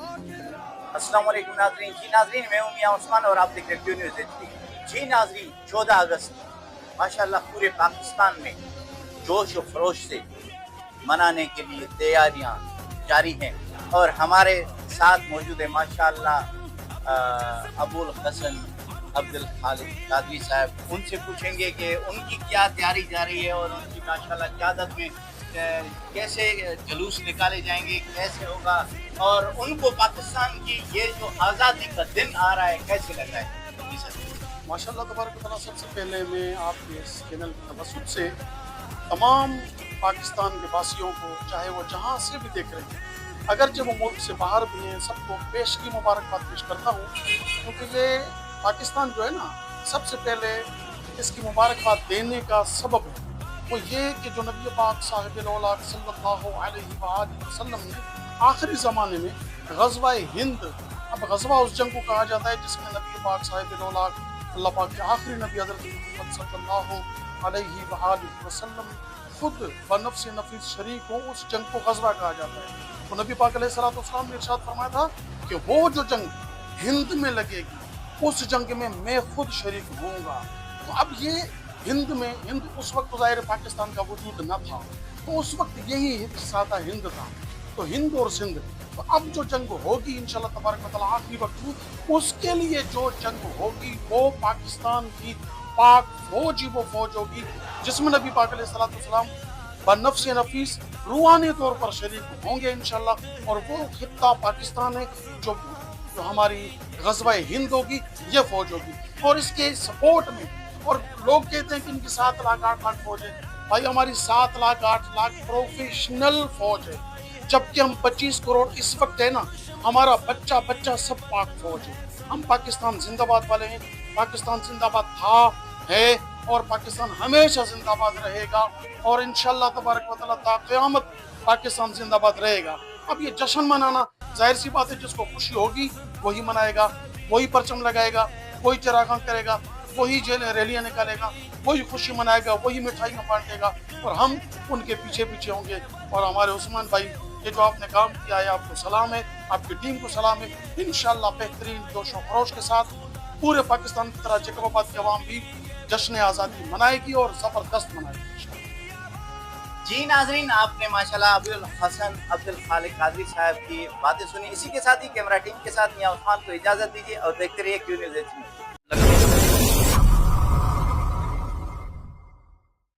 अस्सलाम वालेकुम नाज़रीन। जी नाज़रीन, मैं हूं मियां उस्मान और आप देख रहे हैं क्यू न्यूज़ एचडी। जी नाज़रीन, 14 अगस्त माशाल्लाह पूरे पाकिस्तान में जोश और खरोश से मनाने के लिए तैयारियां जारी हैं और हमारे साथ मौजूद है माशाल्लाह अबुल हसन अब्दुल खालिक कादरी साहब। उनसे पूछेंगे कि उनकी क्या तैयारी जा रही है और उनकी माशाल्लाह क़यादत में कैसे जुलूस निकाले जाएंगे, कैसे होगा और उनको पाकिस्तान की ये जो आज़ादी का दिन आ रहा है कैसे लगा है। जी सर। माशाल्लाह तबारक व तआला। सबसे पहले मैं आपके इस चैनल के तवज्जुह से तमाम पाकिस्तान के वासियों को, चाहे वो जहाँ से भी देख रहे हैं, अगर जब वो मुल्क से बाहर भी हैं, सबको पेश की मुबारकबाद पेश करता हूँ, क्योंकि ये पाकिस्तान जो है ना, सबसे पहले इसकी मुबारकबाद देने का सबब है वो ये कि जो नबी पाक साहिबुल औलाद सल्लल्लाहु अलैहि वसल्लम ने आखिरी ज़माने में ग़ज़वा हिंद, अब ग़ज़वा उस जंग को कहा जाता है जिसमें नबी पाक साहिबुल औलाद अल्लाह पाक के आखिरी नबी हज़रत मोहम्मद सल्लल्लाहु अलैहि वसल्लम खुद बनफ्स नफीस शरीक हो, उस जंग को ग़ज़वा कहा जाता है। तो नबी पाक अलैहिस्सलाम ने इरशाद फरमाया था कि वो जो जंग हिंद में लगेगी, उस जंग में मैं खुद शरीक होऊंगा। तो अब ये हिंद उस वक्त ज़ाहिर पाकिस्तान का वजूद न था, तो उस वक्त यही हिस्सा था, हिंद था, तो हिंद और सिंध। तो अब जो जंग होगी इंशाल्लाह तबारक व तआला आखिरी वक्त में, उसके लिए जो जंग होगी वो पाकिस्तान की पाक फौज ही वो फौज होगी जिसमें नबी पाक अलैहिस्सलाम बनफ्स नफीस रूहानी तौर पर शरीक होंगे इंशाल्लाह। और वो खित्ता पाकिस्तान है जो हमारी ग़ज़वा हिंद होगी, ये फौज होगी। और इसके सपोर्ट में, और लोग कहते हैं कि इनकी 7 लाख 8 लाख फौज है, भाई हमारी 7 लाख 8 लाख प्रोफेशनल फौज है, जबकि हम 25 करोड़ इस वक्त है ना, हमारा बच्चा बच्चा सब पाक फौज है। हम पाकिस्तान जिंदाबाद वाले हैं। पाकिस्तान जिंदाबाद था, है और पाकिस्तान हमेशा जिंदाबाद रहेगा और इंशाल्लाह तबारक व तआला ता क़यामत पाकिस्तान जिंदाबाद रहेगा। अब ये जश्न मनाना जाहिर सी बात है, जिसको खुशी होगी वही मनाएगा, वही परचम लगाएगा, वही चरागाह करेगा, वही रैलियाँ निकालेगा, वही खुशी मनाएगा, वही मिठाइयाँ बांटेगा और हम उनके पीछे पीछे होंगे। और हमारे उस्मान भाई, ये जो आपने काम किया है, आपको सलाम है, आपकी टीम को सलाम है। इंशाल्लाह बेहतरीन जोश और खरोश के साथ पूरे पाकिस्तान की तरह जैकबाबाद की आवाम भी जश्न आज़ादी मनाएगी और ज़बरदस्त मनाएगी। जी नाज़रीन, आपने माशाल्लाह अबुल हसन अब्दुल खालिक कादरी साहब की बातें सुनी। इसी के साथ ही कैमरा टीम के साथ मियां उस्मान को इजाज़त दीजिए और देखते रहिए क्यू न्यूज़ एचडी।